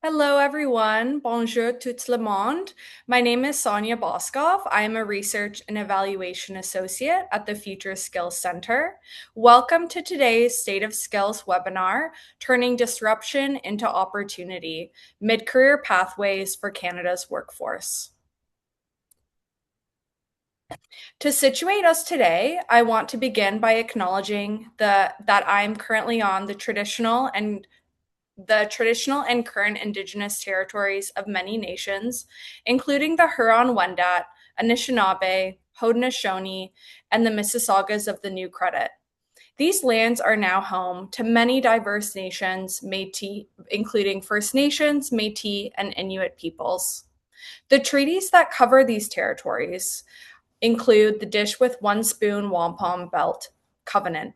Hello, everyone. Bonjour tout le monde. My name is Sonia Boskov. I am a Research and Evaluation Associate at the Future Skills Center. Welcome to today's State of Skills webinar, Turning Disruption into Opportunity, Mid-Career Pathways for Canada's Workforce. To situate us today, I want to begin by acknowledging that I'm currently on the traditional and current Indigenous territories of many nations, including the Huron-Wendat, Anishinaabe, Haudenosaunee, and the Mississaugas of the New Credit. These lands are now home to many diverse nations, Métis, including First Nations, Métis, and Inuit peoples. The treaties that cover these territories include the Dish with One Spoon Wampum Belt Covenant.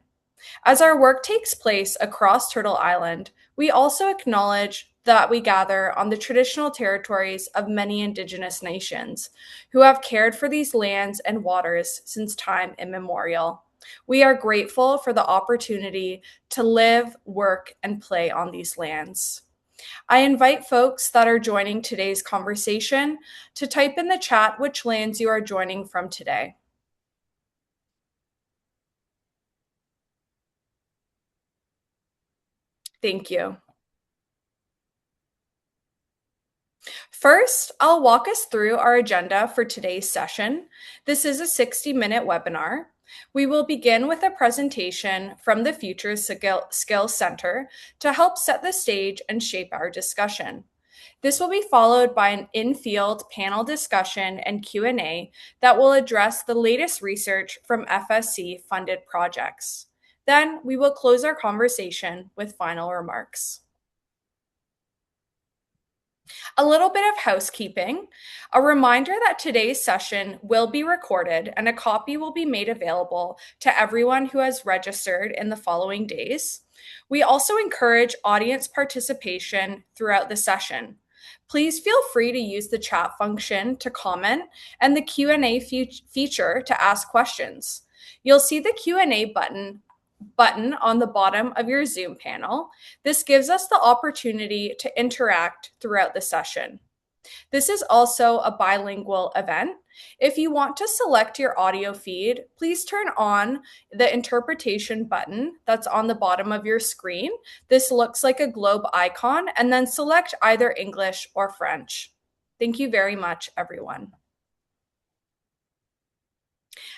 As our work takes place across Turtle Island, we also acknowledge that we gather on the traditional territories of many Indigenous nations who have cared for these lands and waters since time immemorial. We are grateful for the opportunity to live, work, and play on these lands. I invite folks that are joining today's conversation to type in the chat which lands you are joining from today. Thank you. First, I'll walk us through our agenda for today's session. This is a 60-minute webinar. We will begin with a presentation from the Future Skills Center to help set the stage and shape our discussion. This will be followed by an in-field panel discussion and Q&A that will address the latest research from FSC-funded projects. Then we will close our conversation with final remarks. A little bit of housekeeping. A reminder that today's session will be recorded and a copy will be made available to everyone who has registered in the following days. We also encourage audience participation throughout the session. Please feel free to use the chat function to comment and the Q&A feature to ask questions. You'll see the Q&A button on the bottom of your Zoom panel. This gives us the opportunity to interact throughout the session. This is also a bilingual event. If you want to select your audio feed, please turn on the interpretation button that's on the bottom of your screen. This looks like a globe icon, and then select either English or French. Thank you very much, everyone.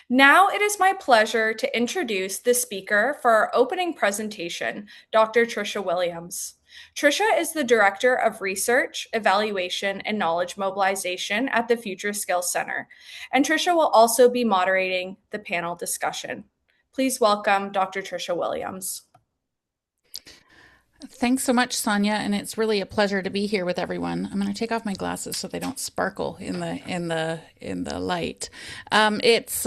Now it is my pleasure to introduce the speaker for our opening presentation, Dr. Tricia Williams. Tricia is the Director of Research, Evaluation, and Knowledge Mobilization at the Future Skills Center, and Tricia will also be moderating the panel discussion. Please welcome Dr. Tricia Williams. Thanks so much, Sonia, and it's really a pleasure to be here with everyone. I'm going to take off my glasses so they don't sparkle in the light. It's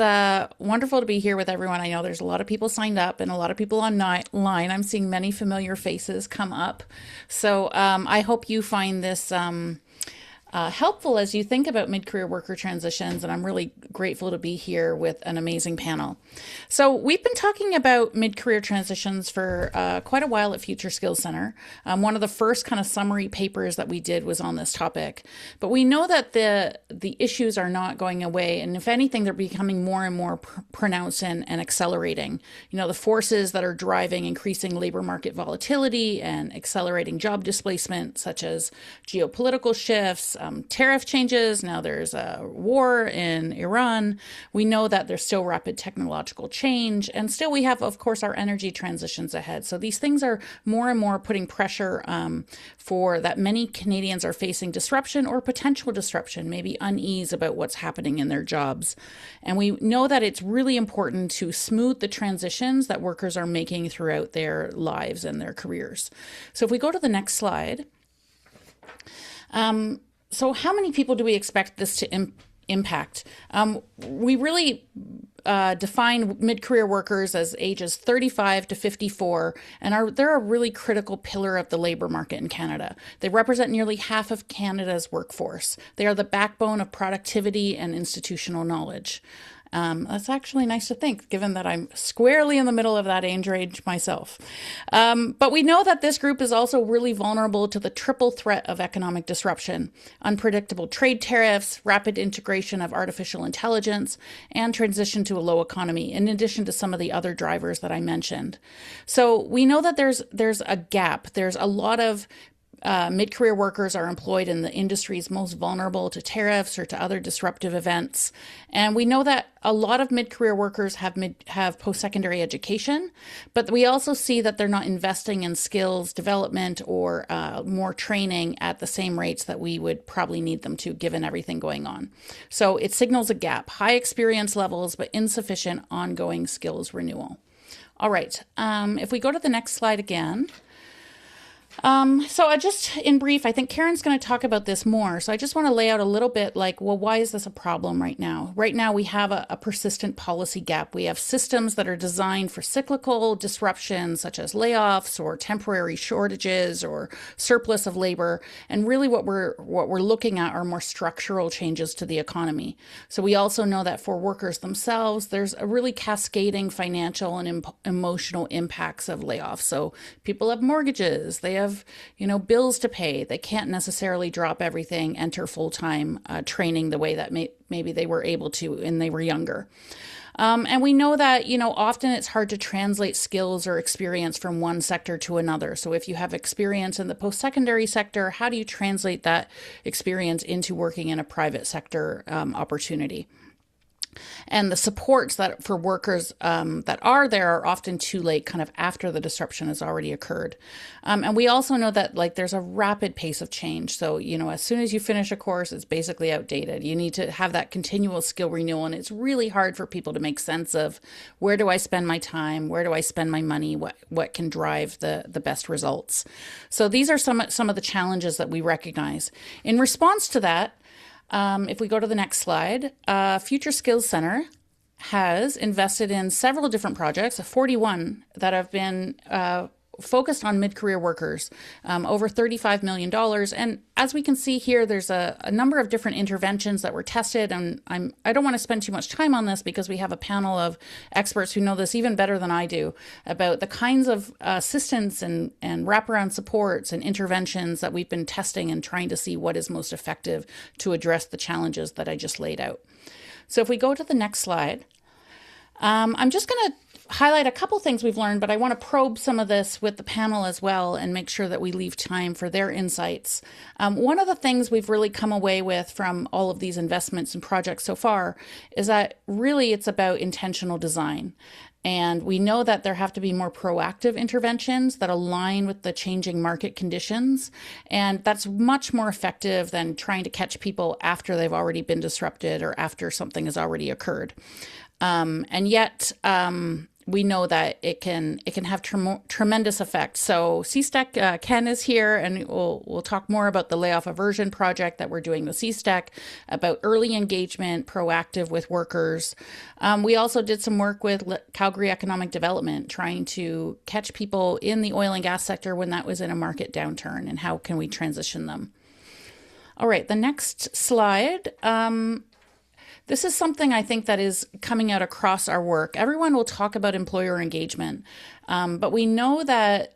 wonderful to be here with everyone. I know there's a lot of people signed up and a lot of people online. I'm seeing many familiar faces come up, so I hope you find this helpful as you think about mid-career worker transitions, and I'm really grateful to be here with an amazing panel. So we've been talking about mid-career transitions for quite a while at Future Skills Center. One of the first kind of summary papers that we did was on this topic, but we know that the issues are not going away, and if anything, they're becoming more and more pronounced and accelerating. You know, the forces that are driving increasing labor market volatility and accelerating job displacement, such as geopolitical shifts, tariff changes. Now there's a war in Iran. We know that there's still rapid technological change, and still we have, of course, our energy transitions ahead. So these things are more and more putting pressure for that many Canadians are facing disruption or potential disruption, maybe unease about what's happening in their jobs. And we know that it's really important to smooth the transitions that workers are making throughout their lives and their careers. So if we go to the next slide. So how many people do we expect this to impact? We really define mid-career workers as ages 35 to 54, and they're a really critical pillar of the labor market in Canada. They represent nearly half of Canada's workforce. They are the backbone of productivity and institutional knowledge. That's actually nice to think, given that I'm squarely in the middle of that age range myself. But we know that this group is also really vulnerable to the triple threat of economic disruption: unpredictable trade tariffs, rapid integration of artificial intelligence, and transition to a low economy, in addition to some of the other drivers that I mentioned. So we know that there's a gap. There's a lot of mid-career workers are employed in the industries most vulnerable to tariffs or to other disruptive events. And we know that a lot of mid-career workers have post-secondary education, but we also see that they're not investing in skills development or more training at the same rates that we would probably need them to, given everything going on. So it signals a gap: high experience levels, but insufficient ongoing skills renewal. All right, if we go to the next slide again. So I just, in brief, I think Karen's going to talk about this more. So I just want to lay out a little bit like, well, why is this a problem right now? Right now, we have a persistent policy gap. We have systems that are designed for cyclical disruptions, such as layoffs or temporary shortages or surplus of labor. And really what we're looking at are more structural changes to the economy. So we also know that for workers themselves, there's a really cascading financial and emotional impacts of layoffs. So people have mortgages, they have, bills to pay. They can't necessarily drop everything, enter full-time training the way that maybe they were able to when they were younger. And we know that, often it's hard to translate skills or experience from one sector to another. So if you have experience in the post-secondary sector, how do you translate that experience into working in a private sector opportunity? And the supports that for workers that are there are often too late, kind of after the disruption has already occurred. And we also know that there's a rapid pace of change. So, as soon as you finish a course, it's basically outdated. You need to have that continual skill renewal. And it's really hard for people to make sense of, where do I spend my time? Where do I spend my money? What can drive the best results? So these are some of the challenges that we recognize. In response to that, if we go to the next slide, Future Skills Center has invested in several different projects, 41 that have been focused on mid-career workers, over $35 million. And as we can see here, there's a number of different interventions that were tested. And I don't want to spend too much time on this because we have a panel of experts who know this even better than I do about the kinds of assistance and wraparound supports and interventions that we've been testing and trying to see what is most effective to address the challenges that I just laid out. So if we go to the next slide, I'm just going to highlight a couple things we've learned, but I want to probe some of this with the panel as well and make sure that we leave time for their insights. One of the things we've really come away with from all of these investments and projects so far is that really it's about intentional design. And we know that there have to be more proactive interventions that align with the changing market conditions. And that's much more effective than trying to catch people after they've already been disrupted or after something has already occurred. And yet, we know that it can have tremendous effect. So CSTEC, Ken is here, and we'll talk more about the layoff aversion project that we're doing with CSTEC, about early engagement, proactive with workers. We also did some work with Calgary Economic Development, trying to catch people in the oil and gas sector when that was in a market downturn, and how can we transition them. All right, the next slide. This is something I think that is coming out across our work. Everyone will talk about employer engagement, but we know that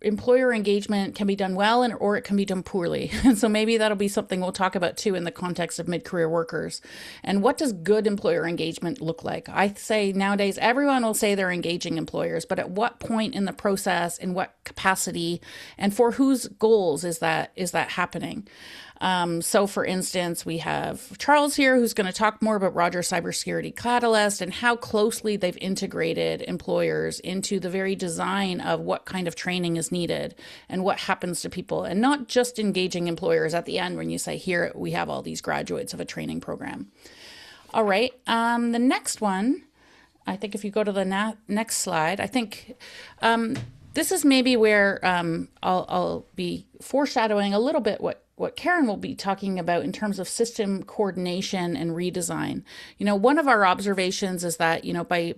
employer engagement can be done well or it can be done poorly. And so maybe that'll be something we'll talk about too in the context of mid-career workers. And what does good employer engagement look like? I say nowadays everyone will say they're engaging employers, but at what point in the process, in what capacity, and for whose goals is that happening? So for instance, we have Charles here, who's going to talk more about Rogers Cybersecurity Catalyst and how closely they've integrated employers into the very design of what kind of training is needed and what happens to people, and not just engaging employers at the end when you say, here, we have all these graduates of a training program. All right. The next one, I think if you go to the next slide, I think this is maybe where I'll be foreshadowing a little bit what what Karen will be talking about in terms of system coordination and redesign. One of our observations is that,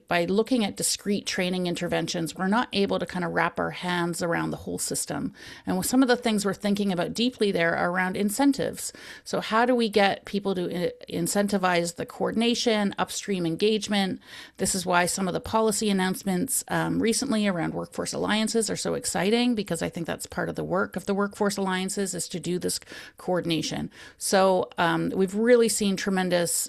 by looking at discrete training interventions, we're not able to kind of wrap our hands around the whole system. And some of the things we're thinking about deeply there are around incentives. So how do we get people to incentivize the coordination, upstream engagement? This is why some of the policy announcements recently around workforce alliances are so exciting, because I think that's part of the work of the workforce alliances is to do this coordination. So we've really seen tremendous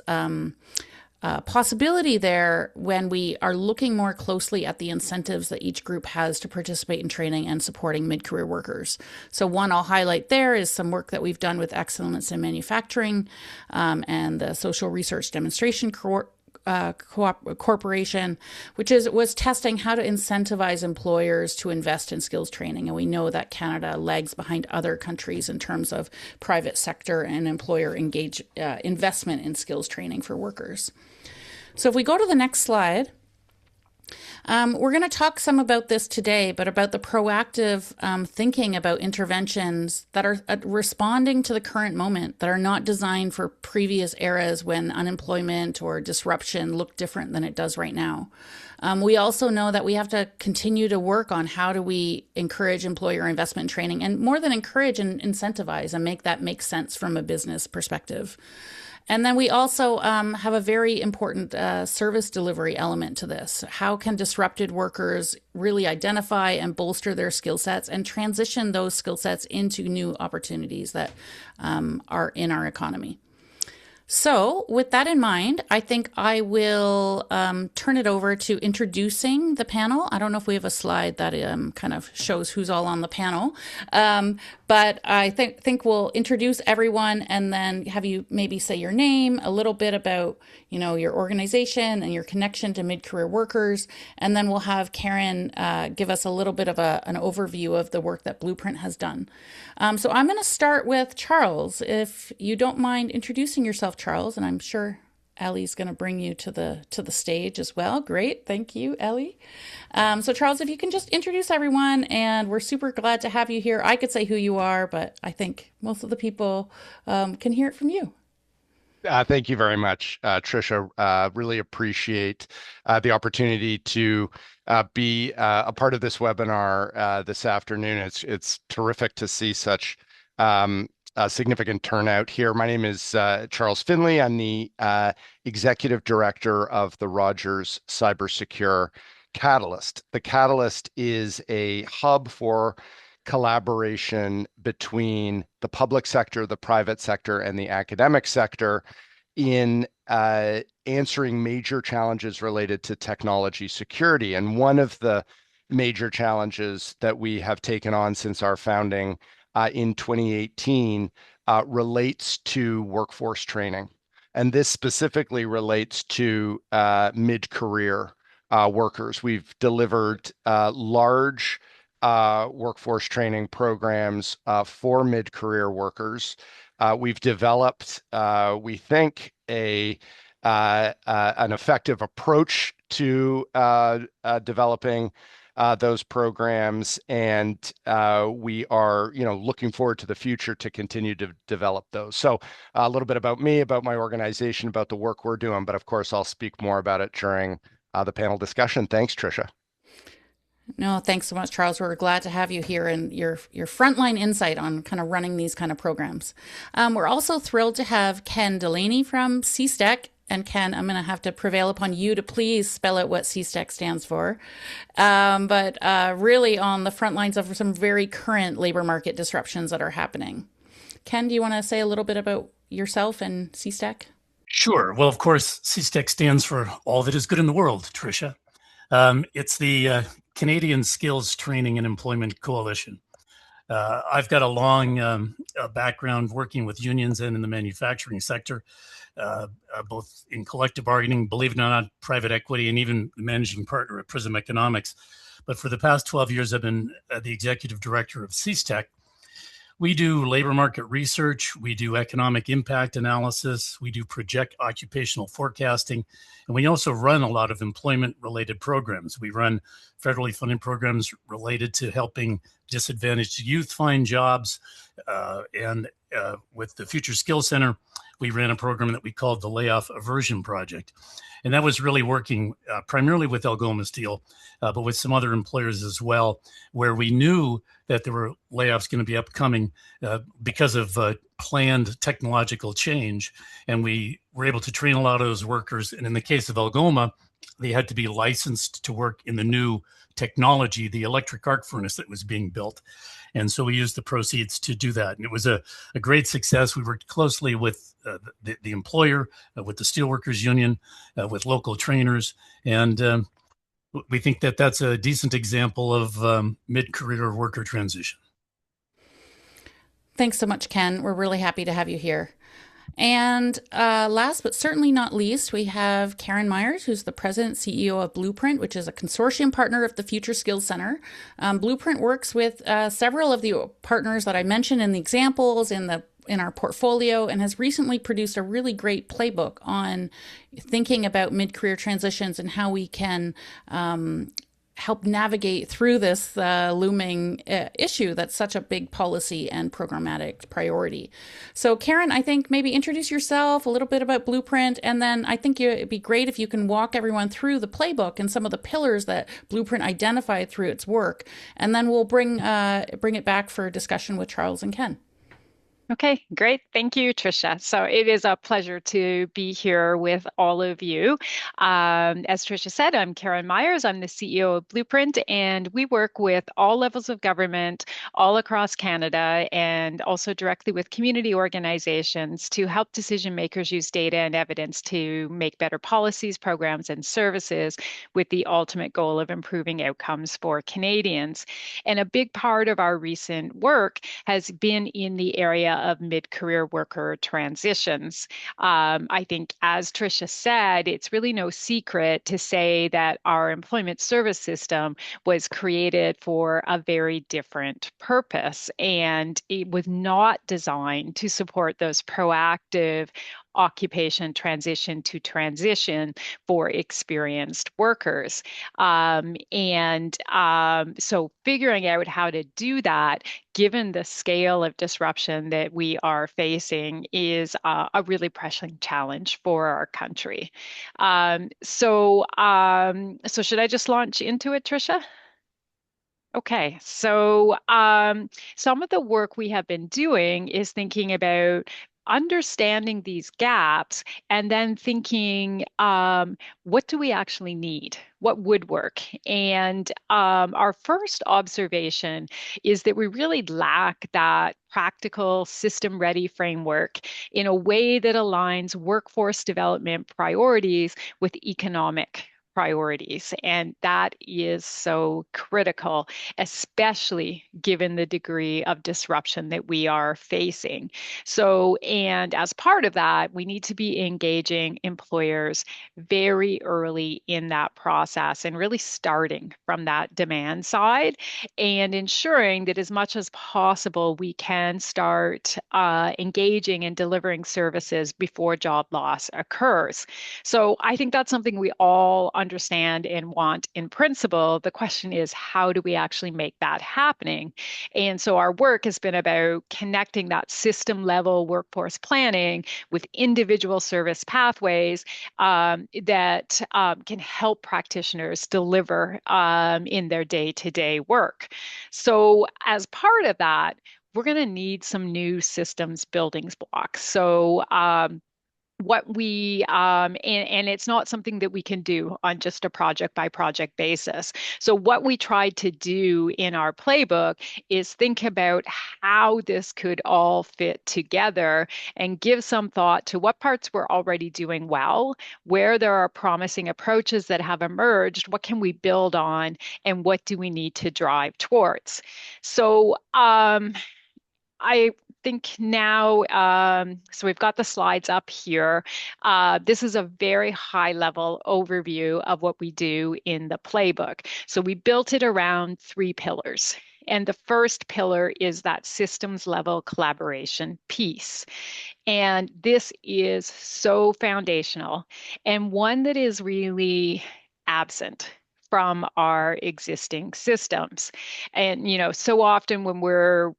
possibility there when we are looking more closely at the incentives that each group has to participate in training and supporting mid-career workers. So one I'll highlight there is some work that we've done with Excellence in Manufacturing and the Social Research Demonstration Corporation, which was testing how to incentivize employers to invest in skills training. And we know that Canada lags behind other countries in terms of private sector and employer investment in skills training for workers. So if we go to the next slide, we're going to talk some about this today, but about the proactive thinking about interventions that are responding to the current moment, that are not designed for previous eras when unemployment or disruption looked different than it does right now. We also know that we have to continue to work on how do we encourage employer investment in training, and more than encourage, and incentivize and make that make sense from a business perspective. And then we also have a very important service delivery element to this. How can disrupted workers really identify and bolster their skill sets and transition those skill sets into new opportunities that are in our economy? So with that in mind, I think I will turn it over to introducing the panel. I don't know if we have a slide that kind of shows who's all on the panel, but I think we'll introduce everyone and then have you maybe say your name, a little bit about your organization and your connection to mid-career workers, and then we'll have Karen give us a little bit of an overview of the work that Blueprint has done. So I'm going to start with Charles, if you don't mind introducing yourself, Charles, and I'm sure Ellie's going to bring you to the stage as well. Great, thank you, Ellie. So Charles, if you can just introduce everyone, and we're super glad to have you here. I could say who you are, but I think most of the people can hear it from you. Thank you very much, Tricia. Really appreciate the opportunity to be a part of this webinar this afternoon. It's terrific to see such a significant turnout here. My name is Charles Finley. I'm the Executive Director of the Rogers Cybersecure Catalyst. The Catalyst is a hub for collaboration between the public sector, the private sector, and the academic sector in answering major challenges related to technology security. And one of the major challenges that we have taken on since our founding in 2018 relates to workforce training. And this specifically relates to mid-career workers. We've delivered large workforce training programs for mid-career workers. We've developed, we think, an effective approach to developing those programs, and we are, looking forward to the future to continue to develop those. So a little bit about me, about my organization, about the work we're doing, but of course I'll speak more about it during the panel discussion. Thanks, Tricia. No, thanks so much, Charles. We're glad to have you here and your frontline insight on kind of running these kind of programs. We're also thrilled to have Ken Delaney from CSTEC. And Ken, I'm going to have to prevail upon you to please spell out what CSTEC stands for. But really on the front lines of some very current labor market disruptions that are happening. Ken, do you want to say a little bit about yourself and CSTEC? Sure. Well, of course, CSTEC stands for All That Is Good in the World, Tricia. It's the Canadian Skills Training and Employment Coalition. I've got a long background working with unions and in the manufacturing sector, both in collective bargaining, believe it or not, private equity, and even the managing partner at Prism Economics. But for the past 12 years, I've been the executive director of CSTEC. We do labor market research, we do economic impact analysis, we do project occupational forecasting, and we also run a lot of employment-related programs. We run federally funded programs related to helping disadvantaged youth find jobs, and with the Future Skills Center, we ran a program that we called the Layoff Aversion Project. And that was really working primarily with Algoma Steel, but with some other employers as well, where we knew that there were layoffs going to be upcoming because of planned technological change. And we were able to train a lot of those workers. And in the case of Algoma, they had to be licensed to work in the new technology, the electric arc furnace that was being built. And so we used the proceeds to do that. And it was a great success. We worked closely with the employer, with the Steelworkers Union, with local trainers. And we think that that's a decent example of mid-career worker transition. Thanks so much, Ken. We're really happy to have you here. And last but certainly not least, we have Karen Myers, who's the president CEO of Blueprint, which is a consortium partner of the Future Skills Center. Blueprint works with several of the partners that I mentioned in the examples in our portfolio, and has recently produced a really great playbook on thinking about mid-career transitions and how we can help navigate through this looming issue that's such a big policy and programmatic priority. So Karen, I think maybe introduce yourself, a little bit about Blueprint, and then I think it'd be great if you can walk everyone through the playbook and some of the pillars that Blueprint identified through its work, and then we'll bring it back for discussion with Charles and Ken. Okay, great. Thank you, Tricia. So it is a pleasure to be here with all of you. As Tricia said, I'm Karen Myers. I'm the CEO of Blueprint, and we work with all levels of government all across Canada and also directly with community organizations to help decision makers use data and evidence to make better policies, programs, and services with the ultimate goal of improving outcomes for Canadians. And a big part of our recent work has been in the area of mid-career worker transitions. I think, as Tricia said, it's really no secret to say that our employment service system was created for a very different purpose, and it was not designed to support those proactive occupation transition to transition for experienced workers. So figuring out how to do that, given the scale of disruption that we are facing, is a really pressing challenge for our country. So should I just launch into it, Tricia? Okay, so some of the work we have been doing is thinking about understanding these gaps and then thinking, what do we actually need? What would work? And our first observation is that we really lack that practical system-ready framework in a way that aligns workforce development priorities with economic priorities. And that is so critical, especially given the degree of disruption that we are facing. So, and as part of that, we need to be engaging employers very early in that process and really starting from that demand side and ensuring that as much as possible, we can start engaging and delivering services before job loss occurs. So I think that's something we all understand and want in principle. The question is, how do we actually make that happening? And so our work has been about connecting that system level workforce planning with individual service pathways that can help practitioners deliver in their day-to-day work. So as part of that, we're going to need some new systems building blocks. So and it's not something that we can do on just a project by project basis. So what we tried to do in our playbook is think about how this could all fit together and give some thought to what parts we're already doing well, where there are promising approaches that have emerged, what can we build on, and what do we need to drive towards. So I think now, so we've got the slides up here. This is a very high level overview of what we do in the playbook. So we built it around 3 pillars. And the first pillar is that systems level collaboration piece. And this is so foundational and one that is really absent from our existing systems. And so often when we're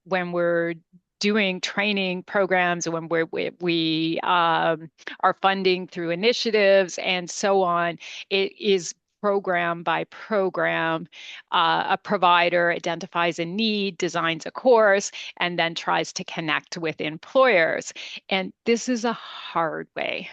doing training programs, when we are funding through initiatives and so on, it is program by program. A provider identifies a need, designs a course, and then tries to connect with employers. And this is a hard way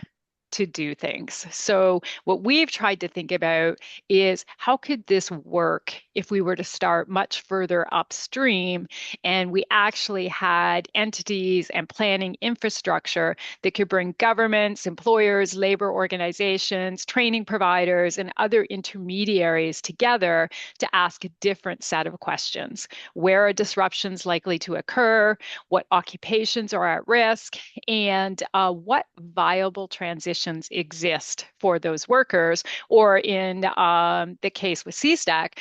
to do things. So what we've tried to think about is how could this work if we were to start much further upstream and we actually had entities and planning infrastructure that could bring governments, employers, labor organizations, training providers, and other intermediaries together to ask a different set of questions. Where are disruptions likely to occur? What occupations are at risk? And what viable transitions exist for those workers, or in the case with CSTEC,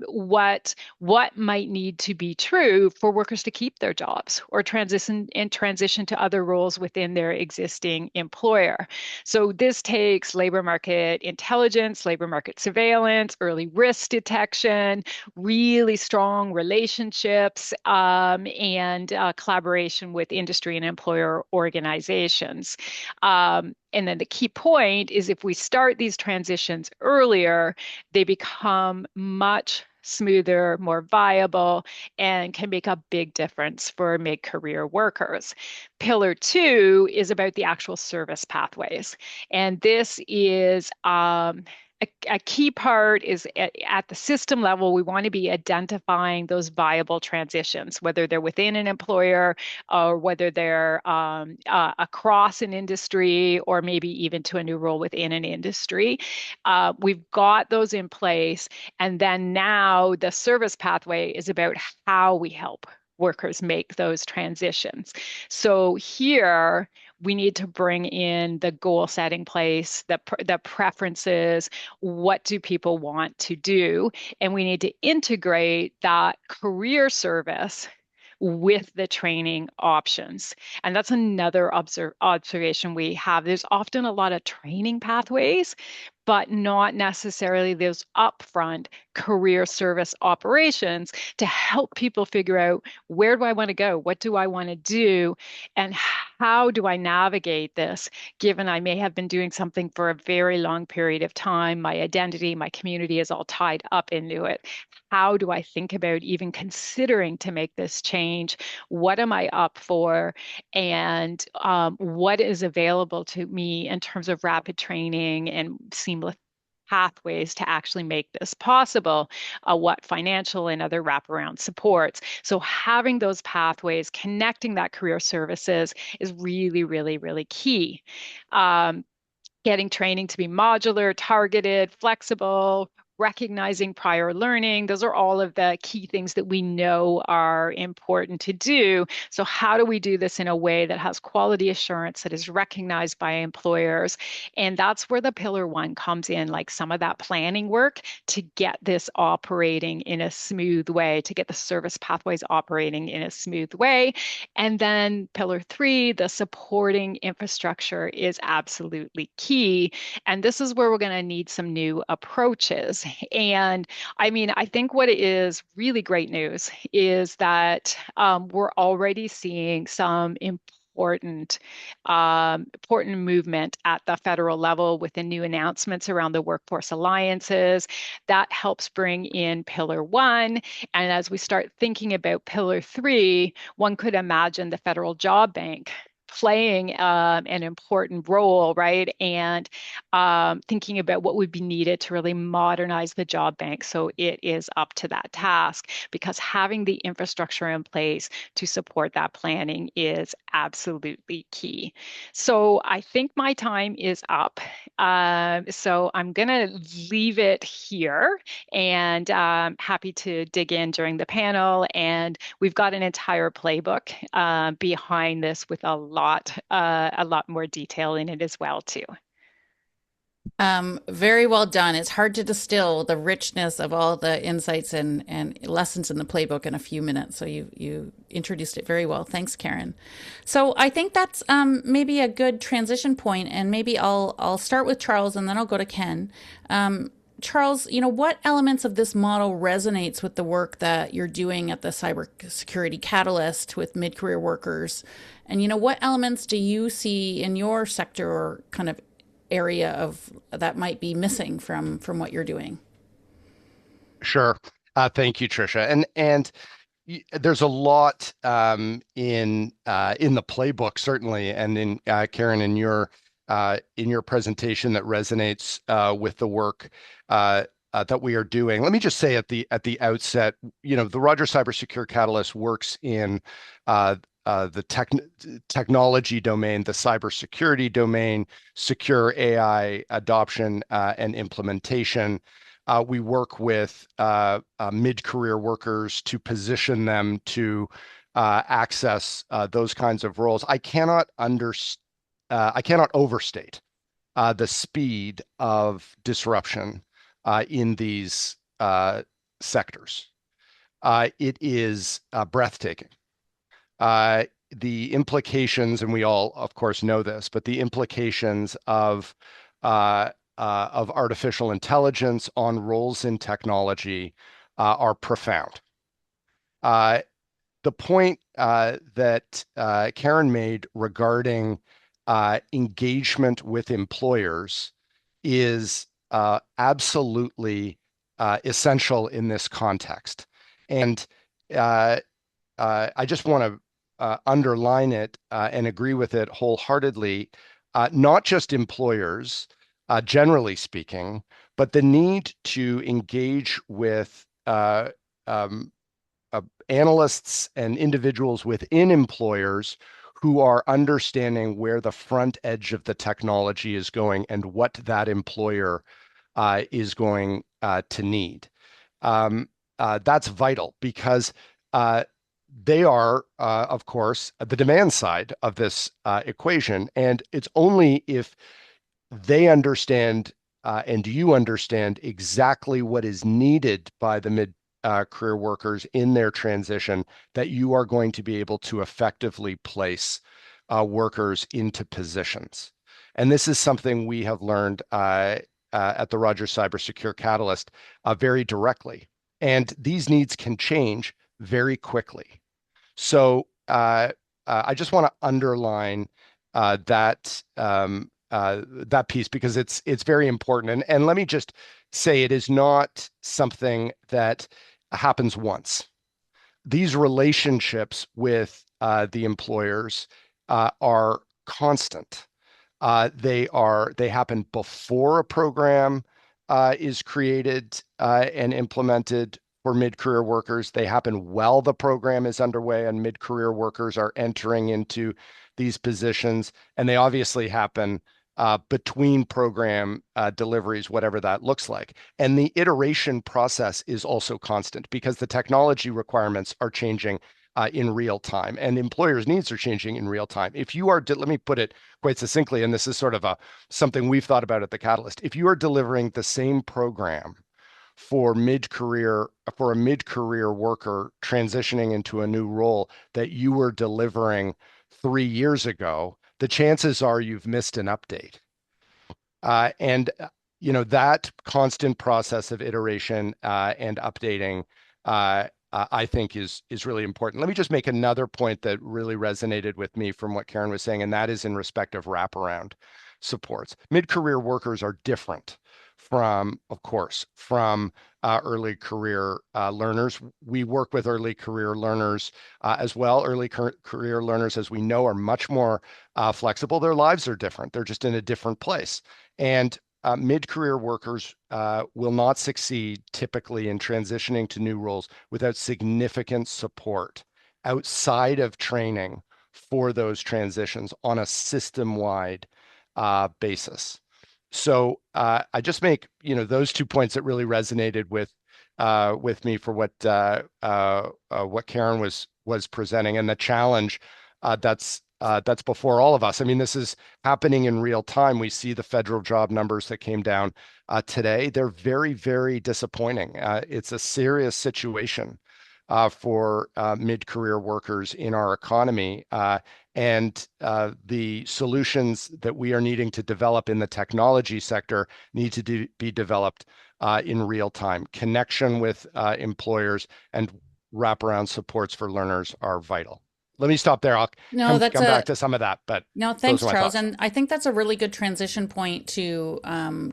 what might need to be true for workers to keep their jobs or transition to other roles within their existing employer. So this takes labor market intelligence, labor market surveillance, early risk detection, really strong relationships, and collaboration with industry and employer organizations. And then the key point is if we start these transitions earlier, they become much smoother, more viable, and can make a big difference for mid-career workers. Pillar 2 is about the actual service pathways. And this is a key part is at the system level, we want to be identifying those viable transitions, whether they're within an employer or whether they're across an industry or maybe even to a new role within an industry. We've got those in place. And then now the service pathway is about how we help workers make those transitions. So here, we need to bring in the goal setting place, the preferences, what do people want to do? And we need to integrate that career service with the training options. And that's another observation we have. There's often a lot of training pathways, but not necessarily those upfront career service operations to help people figure out, where do I want to go? What do I want to do? And how do I navigate this, given I may have been doing something for a very long period of time? My identity, my community is all tied up into it. How do I think about even considering to make this change? What am I up for? And what is available to me in terms of rapid training and seamless pathways to actually make this possible, what financial and other wraparound supports. So having those pathways, connecting that career services is really, really, really key. Getting training to be modular, targeted, flexible, recognizing prior learning. Those are all of the key things that we know are important to do. So how do we do this in a way that has quality assurance, that is recognized by employers? And that's where the pillar 1 comes in, like some of that planning work to get this operating in a smooth way, to get the service pathways operating in a smooth way. And then pillar 3, the supporting infrastructure, is absolutely key. And this is where we're going to need some new approaches. And I mean, I think what is really great news is that we're already seeing some important movement at the federal level with the new announcements around the workforce alliances. That helps bring in pillar 1. And as we start thinking about pillar 3, one could imagine the federal job bank playing an important role, right? And thinking about what would be needed to really modernize the job bank. So it is up to that task, because having the infrastructure in place to support that planning is absolutely key. So I think my time is up. So I'm going to leave it here, and happy to dig in during the panel. And we've got an entire playbook behind this with a lot more detail in it as well too. Very well done. It's hard to distill the richness of all the insights and lessons in the playbook in a few minutes. So you introduced it very well. Thanks, Karen. So I think that's maybe a good transition point, and maybe I'll start with Charles and then I'll go to Ken. Charles, what elements of this model resonates with the work that you're doing at the Cybersecurity Catalyst with mid-career workers? And, what elements do you see in your sector or kind of area of that might be missing from what you're doing? Sure. Thank you, Tricia. And there's a lot in the playbook, certainly, and in Karen, in your presentation that resonates with the work that we are doing. Let me just say at the outset, the Rogers Cybersecure Catalyst works in the technology domain, the cybersecurity domain, secure AI adoption and implementation. We work with mid-career workers to position them to access those kinds of roles. I cannot overstate the speed of disruption in these sectors. It is breathtaking. The implications, and we all, of course, know this, but the implications of artificial intelligence on roles in technology are profound. Uh, the point that Karen made regarding engagement with employers is absolutely essential in this context. And uh, I just want to underline it and agree with it wholeheartedly. Not just employers, generally speaking, but the need to engage with um, analysts and individuals within employers who are understanding where the front edge of the technology is going and what that employer is going to need. That's vital because they are, of course, the demand side of this equation. And it's only if they understand and you understand exactly what is needed by the mid career workers in their transition that you are going to be able to effectively place workers into positions. And this is something we have learned at the Rogers Cybersecure Catalyst very directly. And these needs can change very quickly. So I just want to underline that piece because it's very important. And let me just say it is not something that happens once. These relationships with the employers are constant. They happen before a program is created and implemented for mid-career workers. They happen while the program is underway and mid-career workers are entering into these positions, and they obviously happen between program deliveries, whatever that looks like. And the iteration process is also constant because the technology requirements are changing in real time and employers' needs are changing in real time. If you are, let me put it quite succinctly, and this is sort of something we've thought about at the Catalyst. If you are delivering the same program for a mid-career worker transitioning into a new role that you were delivering 3 years ago, the chances are you've missed an update. And that constant process of iteration and updating, I think is really important. Let me just make another point that really resonated with me from what Karen was saying, and that is in respect of wraparound supports. Mid-career workers are different from, of course, from early career learners. We work with early career learners as well. Early career learners, as we know, are much more flexible. Their lives are different. They're just in a different place. And mid-career workers will not succeed typically in transitioning to new roles without significant support outside of training for those transitions on a system-wide basis. So I just make those 2 points that really resonated with me for what Karen was presenting and the challenge that's before all of us. I mean, this is happening in real time. We see the federal job numbers that came down today. They're very, very disappointing. It's a serious situation for mid-career workers in our economy. And the solutions that we are needing to develop in the technology sector need to be developed in real time. Connection with employers and wraparound supports for learners are vital. Let me stop there. I'll No, come back to some of that, but no, those thanks, are my Charles. thoughts. And I think that's a really good transition point to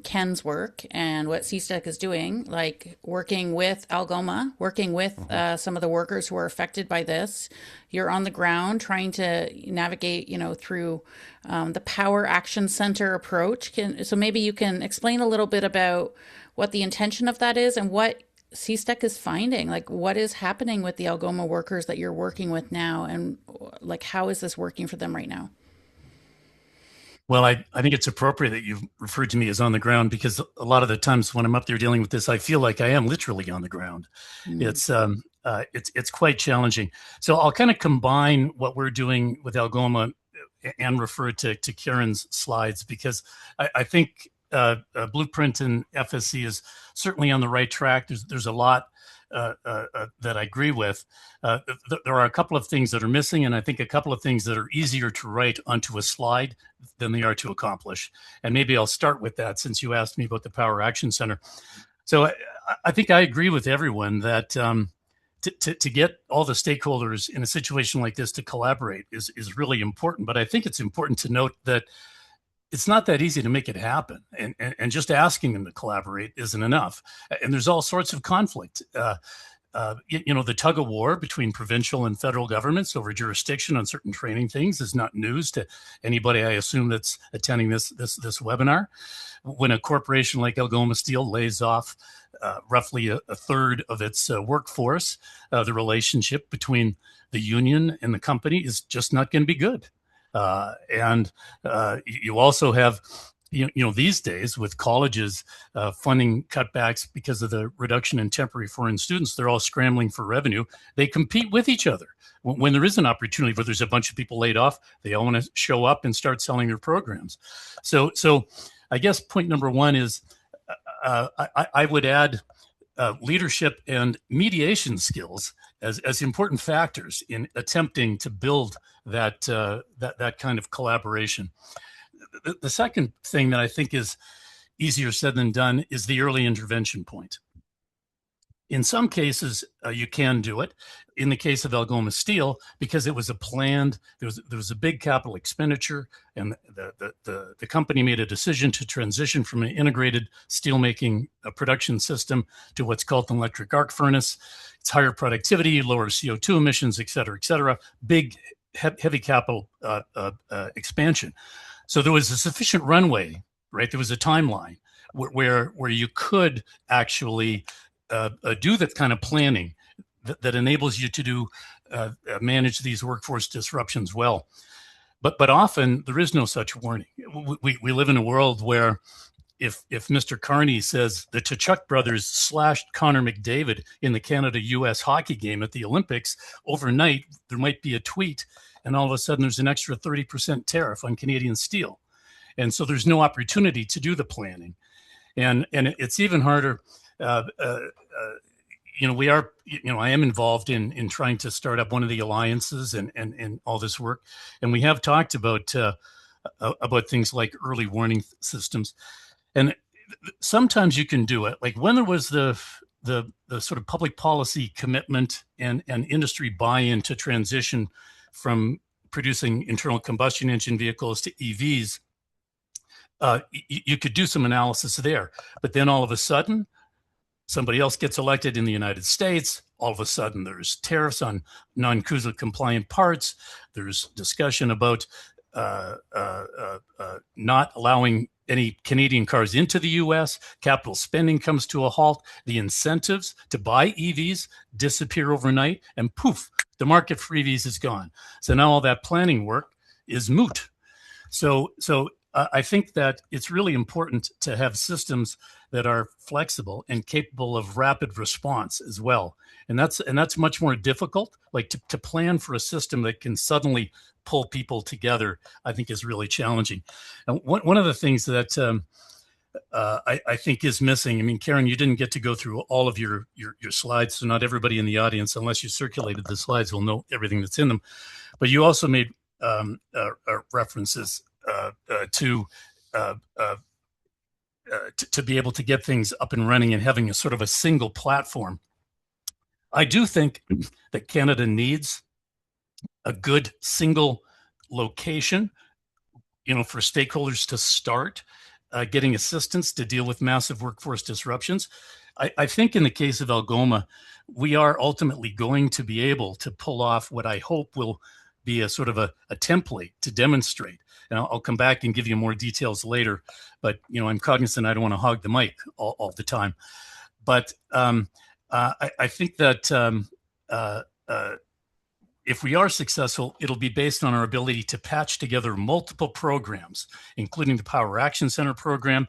Ken's work and what CSTEC is doing, like working with Algoma, working with some of the workers who are affected by this. You're on the ground trying to navigate, through the Power Action Center approach. So maybe you can explain a little bit about what the intention of that is and what CSTEC is finding, like what is happening with the Algoma workers that you're working with now, and like how is this working for them right now? Well, I think it's appropriate that you've referred to me as on the ground, because a lot of the times when I'm up there dealing with this, I feel like I am literally on the ground. It's quite challenging. So I'll kind of combine what we're doing with Algoma and refer to Kieran's slides, because I think Blueprint and FSC is certainly on the right track. There's a lot that I agree with. There are a couple of things that are missing, and I think a couple of things that are easier to write onto a slide than they are to accomplish. And maybe I'll start with that, since you asked me about the Power Action Center. So I think I agree with everyone that to get all the stakeholders in a situation like this to collaborate is really important. But I think it's important to note that it's not that easy to make it happen, and just asking them to collaborate isn't enough. And there's all sorts of conflict. The tug of war between provincial and federal governments over jurisdiction on certain training things is not news to anybody, I assume, that's attending this webinar. When a corporation like Algoma Steel lays off roughly a third of its workforce, the relationship between the union and the company is just not going to be good. And you also have, these days with colleges funding cutbacks because of the reduction in temporary foreign students, they're all scrambling for revenue. They compete with each other. When there is an opportunity where there's a bunch of people laid off, they all want to show up and start selling their programs. So I guess point number one is I would add leadership and mediation skills as important factors in attempting to build that kind of collaboration. The second thing that I think is easier said than done is the early intervention point. In some cases, you can do it. In the case of Algoma Steel, because it was a planned, there was a big capital expenditure, and the company made a decision to transition from an integrated steelmaking production system to what's called an electric arc furnace. It's higher productivity, lower CO2 emissions, et cetera, et cetera. Big, heavy capital expansion. So there was a sufficient runway, right? There was a timeline where you could actually do that kind of planning that enables you to manage these workforce disruptions well. But often there is no such warning. We live in a world where if Mr. Carney says the Tkachuk brothers slashed Connor McDavid in the Canada-US hockey game at the Olympics, overnight there might be a tweet, and all of a sudden there's an extra 30% tariff on Canadian steel. And so there's no opportunity to do the planning. And it's even harder. I am involved in trying to start up one of the alliances and all this work. And we have talked about things like early warning systems. And sometimes you can do it. Like when there was the sort of public policy commitment and industry buy-in to transition from producing internal combustion engine vehicles to EVs, you could do some analysis there. But then all of a sudden, somebody else gets elected in the United States. All of a sudden, there's tariffs on non-CUSA compliant parts. There's discussion about not allowing any Canadian cars into the U.S. Capital spending comes to a halt. The incentives to buy EVs disappear overnight, and poof, the market for EVs is gone. So now all that planning work is moot. So I think that it's really important to have systems that are flexible and capable of rapid response as well. And that's much more difficult. Like to plan for a system that can suddenly pull people together, I think is really challenging. And one of the things that I think is missing. I mean, Karen, you didn't get to go through all of your slides, so not everybody in the audience, unless you circulated the slides, will know everything that's in them. But you also made references to to be able to get things up and running and having a sort of a single platform. I do think that Canada needs a good single location, for stakeholders to start getting assistance to deal with massive workforce disruptions. I think in the case of Algoma, we are ultimately going to be able to pull off what I hope will be a sort of a template to demonstrate. And I'll come back and give you more details later. But, I'm cognizant I don't want to hog the mic all the time. But I think that if we are successful, it'll be based on our ability to patch together multiple programs, including the Power Action Center program.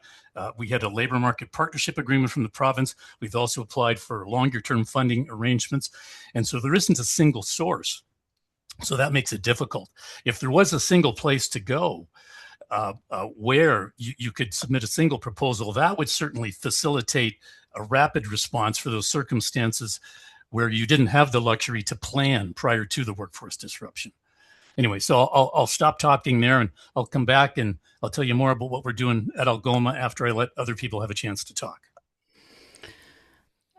We had a labor market partnership agreement from the province. We've also applied for longer-term funding arrangements. And so there isn't a single source. So that makes it difficult. If there was a single place to go, where you could submit a single proposal, that would certainly facilitate a rapid response for those circumstances where you didn't have the luxury to plan prior to the workforce disruption. Anyway, so I'll stop talking there, and I'll come back and I'll tell you more about what we're doing at Algoma after I let other people have a chance to talk.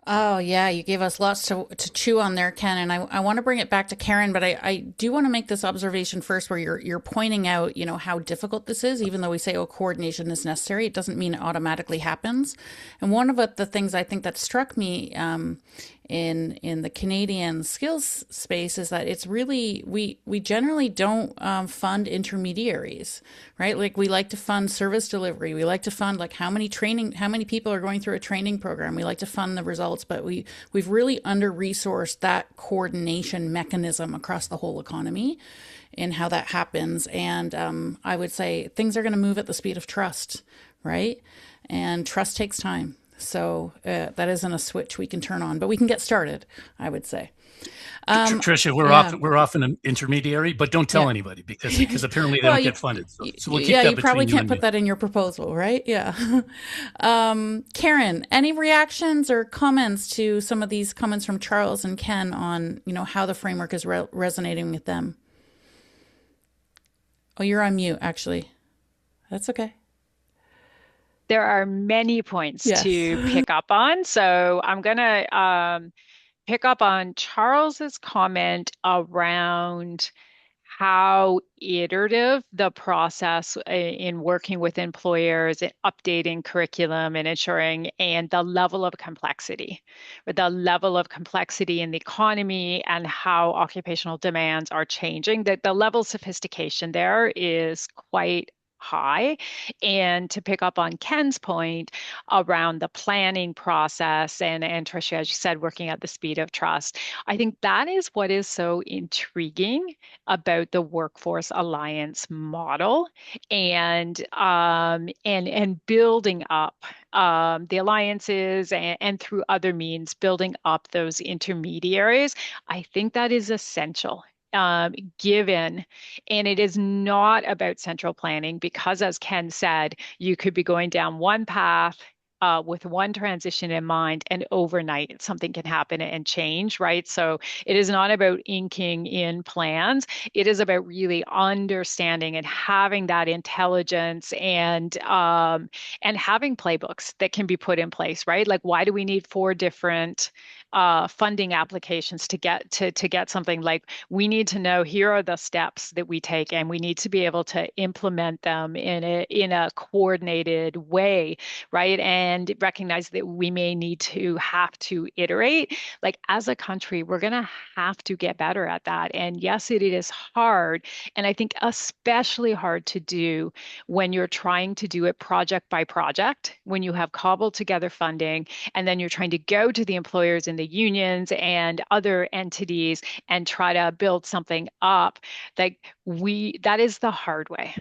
Oh, yeah, you gave us lots to chew on there, Ken, and I want to bring it back to Karen, but I do want to make this observation first where you're pointing out, how difficult this is. Even though we say, coordination is necessary, it doesn't mean it automatically happens. And one of the things I think that struck me in the Canadian skills space is that it's really, we generally don't fund intermediaries, right? Like we like to fund service delivery. We like to fund like how many people are going through a training program. We like to fund the results, but we've really under-resourced that coordination mechanism across the whole economy and how that happens. And I would say things are going to move at the speed of trust, right? And trust takes time. So that isn't a switch we can turn on, but we can get started, I would say. Tricia, we're often an intermediary, but don't tell anybody because apparently they don't get funded. So we'll keep that you probably can't put me. that in your proposal, right? Yeah. Karen, any reactions or comments to some of these comments from Charles and Ken on how the framework is resonating with them? Oh, you're on mute, actually. That's okay. There are many points Yes. to pick up on. So I'm going to pick up on Charles's comment around how iterative the process in working with employers, updating curriculum and ensuring, and the level of complexity, or the level of complexity in the economy and how occupational demands are changing. That the level of sophistication there is quite high. And to pick up on Ken's point around the planning process and Tricia, as you said, working at the speed of trust, I think that is what is so intriguing about the Workforce Alliance model and building up the alliances and through other means building up those intermediaries. I think that is essential given, and it is not about central planning because, as Ken said, you could be going down one path with one transition in mind, and overnight something can happen and change, right? So it is not about inking in plans. It is about really understanding and having that intelligence and having playbooks that can be put in place, right? Like, why do we need 4 different funding applications to get something? Like, we need to know here are the steps that we take, and we need to be able to implement them in a coordinated way, right? And recognize that we may need to have to iterate. Like, as a country, we're going to have to get better at that. And yes, it is hard. And I think especially hard to do when you're trying to do it project by project, when you have cobbled together funding, and then you're trying to go to the employers and the unions and other entities and try to build something up. That is the hard way.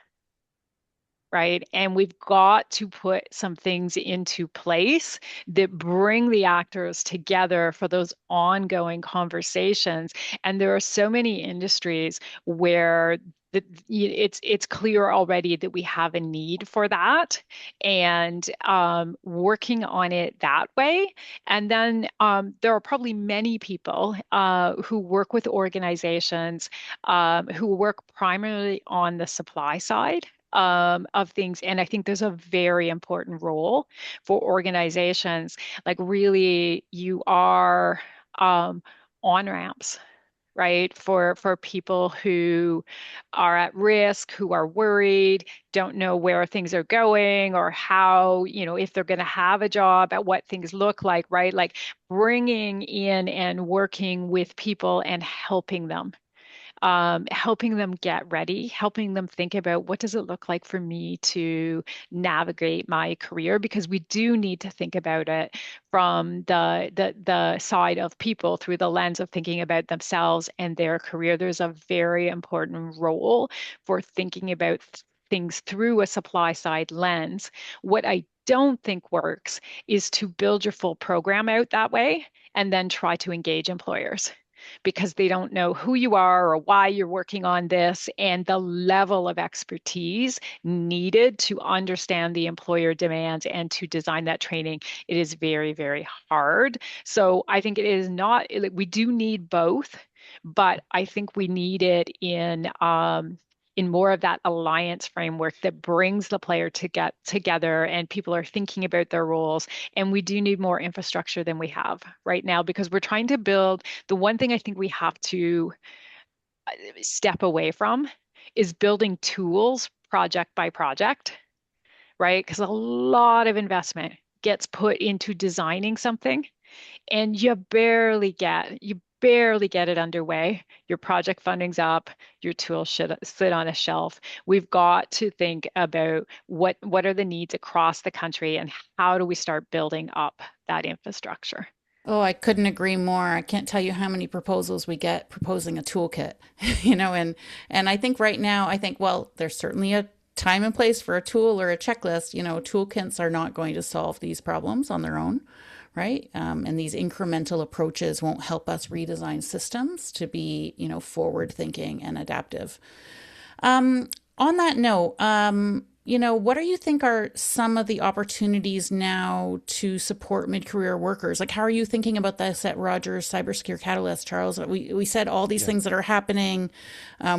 right? And we've got to put some things into place that bring the actors together for those ongoing conversations. And there are so many industries where it's clear already that we have a need for that, and working on it that way. And then there are probably many people who work with organizations who work primarily on the supply side of things. And I think there's a very important role for organizations. Like, really, you are on ramps, right? For people who are at risk, who are worried, don't know where things are going or how, if they're going to have a job, at what things look like, right? Like, bringing in and working with people and helping them get ready, helping them think about what does it look like for me to navigate my career, because we do need to think about it from the side of people through the lens of thinking about themselves and their career. There's a very important role for thinking about things through a supply side lens. What I don't think works is to build your full program out that way and then try to engage employers because they don't know who you are or why you're working on this, and the level of expertise needed to understand the employer demands and to design that training. It is very, very hard. So I think it is not, we do need both, but I think we need it in more of that alliance framework that brings the player to get together and people are thinking about their roles. And we do need more infrastructure than we have right now, because we're trying to build. The one thing I think we have to step away from is building tools project by project, right? Because a lot of investment gets put into designing something and you barely get it underway. Your project funding's up, your tools should sit on a shelf. We've got to think about what are the needs across the country and how do we start building up that infrastructure. Oh, I couldn't agree more. I can't tell you how many proposals we get proposing a toolkit, and I think right now, well, there's certainly a time and place for a tool or a checklist. Toolkits are not going to solve these problems on their own, right? And these incremental approaches won't help us redesign systems to be, forward thinking and adaptive. On that note, what do you think are some of the opportunities now to support mid-career workers? Like, how are you thinking about this at Rogers Cybersecure Catalyst, Charles? We said all these things that are happening.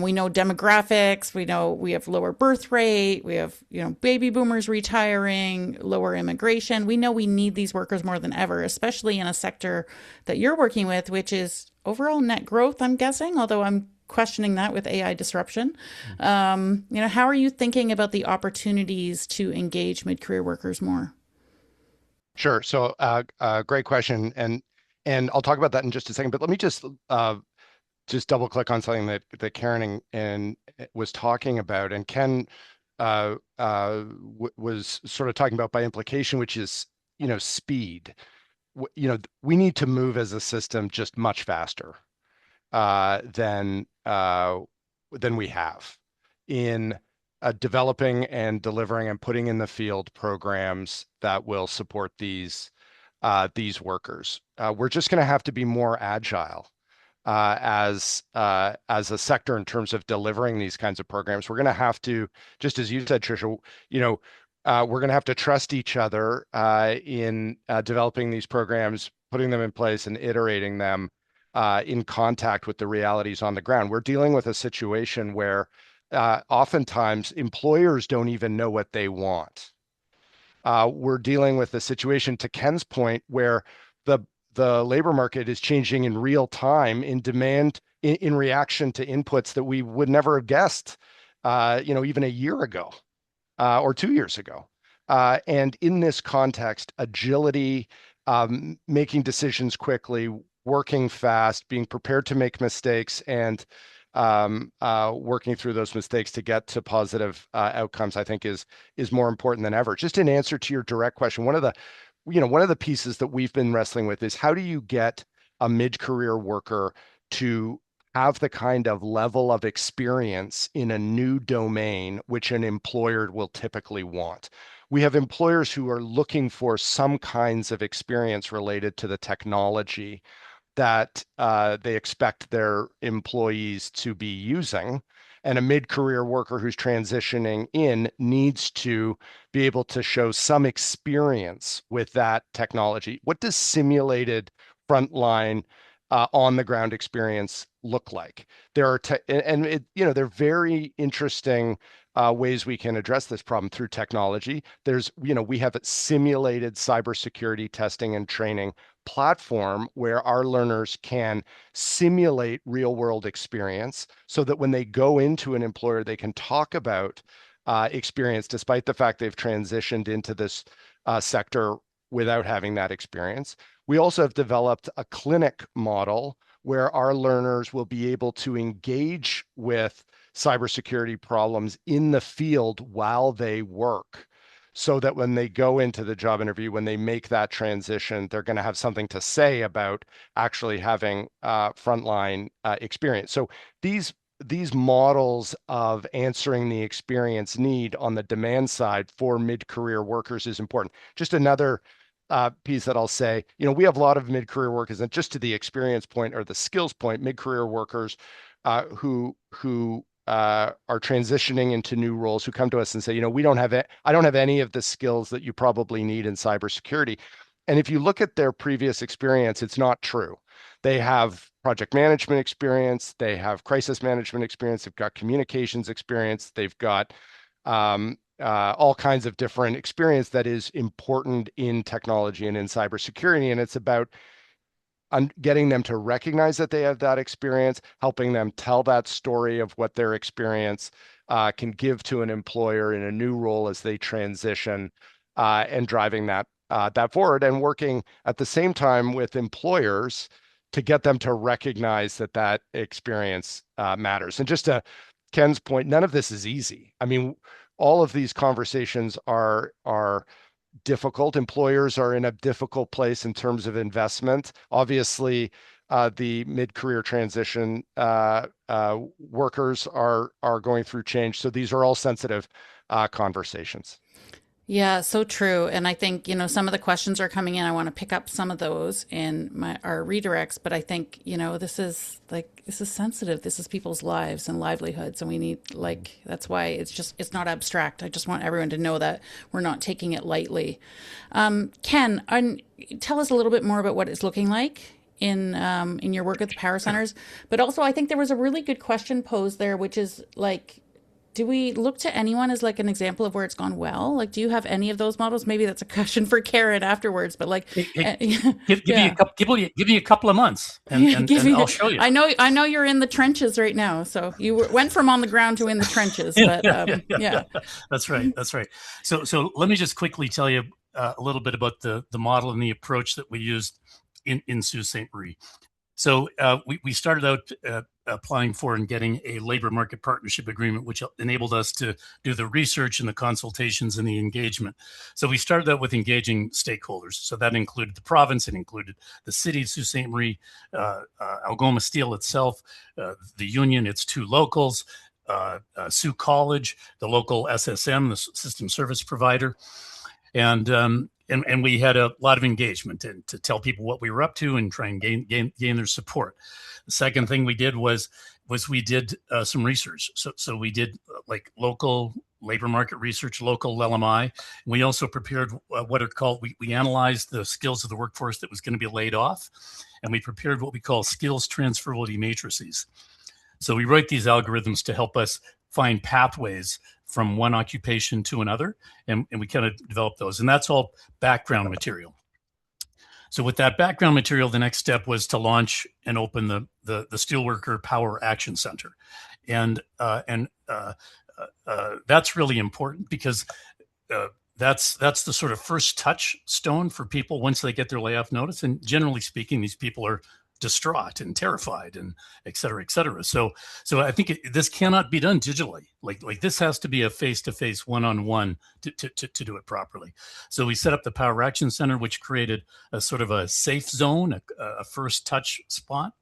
We know demographics. We know we have lower birth rate. We have, baby boomers retiring, lower immigration. We know we need these workers more than ever, especially in a sector that you're working with, which is overall net growth, I'm guessing, although I'm questioning that with AI disruption. How are you thinking about the opportunities to engage mid-career workers more? Sure. So, great question, and I'll talk about that in just a second. But let me just double click on something that Karen and was talking about, and Ken was sort of talking about by implication, which is speed. We need to move as a system just much faster than we have in developing and delivering and putting in the field programs that will support these workers. We're just going to have to be more agile as a sector in terms of delivering these kinds of programs. We're going to have to, just as you said, Tricia, we're going to have to trust each other in developing these programs, putting them in place, and iterating them in contact with the realities on the ground. We're dealing with a situation where oftentimes employers don't even know what they want. We're dealing with a situation, to Ken's point, where the labor market is changing in real time in demand, in reaction to inputs that we would never have guessed, even a year ago or 2 years ago. And in this context, agility, making decisions quickly, working fast, being prepared to make mistakes, and working through those mistakes to get to positive outcomes, I think is more important than ever. Just in answer to your direct question, one of the pieces that we've been wrestling with is how do you get a mid-career worker to have the kind of level of experience in a new domain which an employer will typically want. We have employers who are looking for some kinds of experience related to the technology that they expect their employees to be using. And a mid-career worker who's transitioning in needs to be able to show some experience with that technology. What does simulated frontline on the ground experience look like? There are they're very interesting ways we can address this problem through technology. We have a simulated cybersecurity testing and training platform where our learners can simulate real world experience so that when they go into an employer, they can talk about experience despite the fact they've transitioned into this sector without having that experience. We also have developed a clinic model where our learners will be able to engage with cybersecurity problems in the field while they work, so that when they go into the job interview, when they make that transition, they're going to have something to say about actually having frontline experience. So these models of answering the experience need on the demand side for mid-career workers is important. Just another piece that I'll say, we have a lot of mid-career workers, and just to the experience point or the skills point, mid-career workers who are transitioning into new roles, who come to us and say, I don't have any of the skills that you probably need in cybersecurity. And if you look at their previous experience, it's not true. They have project management experience, they have crisis management experience, they've got communications experience, they've got all kinds of different experience that is important in technology and in cybersecurity. And it's about getting them to recognize that they have that experience, helping them tell that story of what their experience can give to an employer in a new role as they transition, and driving that forward, and working at the same time with employers to get them to recognize that experience matters. And just to Ken's point, none of this is easy. I mean, all of these conversations are difficult. Employers are in a difficult place in terms of investment. Obviously, the mid-career transition workers are going through change. So these are all sensitive conversations. Yeah, so true. And I think, some of the questions are coming in. I want to pick up some of those in our redirects, but I think, this is sensitive. This is people's lives and livelihoods. And we need, that's why it's not abstract. I just want everyone to know that we're not taking it lightly. Ken, tell us a little bit more about what it's looking like in your work at the power centers. But also, I think there was a really good question posed there, which is do we look to anyone as an example of where it's gone well? Do you have any of those models? Maybe that's a question for Karen afterwards, but give me a couple of months and I'll show you. I know you're in the trenches right now. So you went from on the ground to in the trenches, but yeah. That's right. So let me just quickly tell you a little bit about the model and the approach that we used in Sault Ste. Marie. So we started out applying for and getting a labor market partnership agreement, which enabled us to do the research and the consultations and the engagement. So we started out with engaging stakeholders. So that included the province, it included the city of Sault Ste. Marie, Algoma Steel itself, the union, its two locals, Sault College, the local SSM, the system service provider. And we had a lot of engagement and to tell people what we were up to and try and gain their support. The second thing we did was we did some research. So we did local labor market research, local LMI. We also prepared what are called, we analyzed the skills of the workforce that was going to be laid off. And we prepared what we call skills transferability matrices. So we write these algorithms to help us find pathways from one occupation to another, and we kind of develop those. And that's all background material. So with that background material, the next step was to launch and open the Steelworker Power Action Center. And that's really important because that's the sort of first touchstone for people once they get their layoff notice. And generally speaking, these people are distraught and terrified and et cetera, et cetera. So I think this cannot be done digitally. Like this has to be a face-to-face, one-on-one to do it properly. So we set up the Power Action Center, which created a sort of a safe zone, a first touch spot.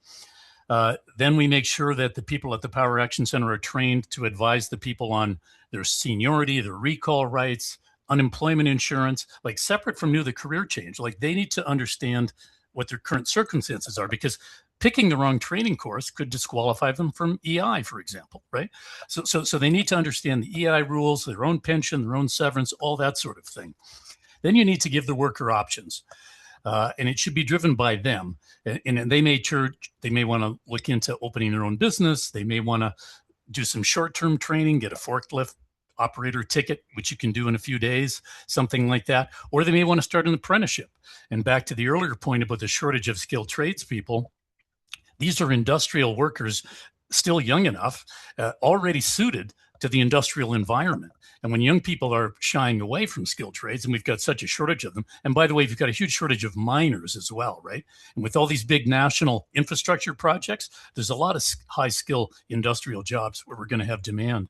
Then we make sure that the people at the Power Action Center are trained to advise the people on their seniority, their recall rights, unemployment insurance, like separate from the career change. Like they need to understand what their current circumstances are, because picking the wrong training course could disqualify them from EI, for example, right? So they need to understand the EI rules, their own pension, their own severance, all that sort of thing. Then you need to give the worker options. And it should be driven by them. And they may want to look into opening their own business. They may want to do some short-term training, get a forklift operator ticket, which you can do in a few days, something like that. Or they may want to start an apprenticeship. And back to the earlier point about the shortage of skilled tradespeople, these are industrial workers, still young enough, already suited to the industrial environment. And when young people are shying away from skilled trades, and we've got such a shortage of them, and by the way, we've got a huge shortage of miners as well, right? And with all these big national infrastructure projects, there's a lot of high skill industrial jobs where we're going to have demand.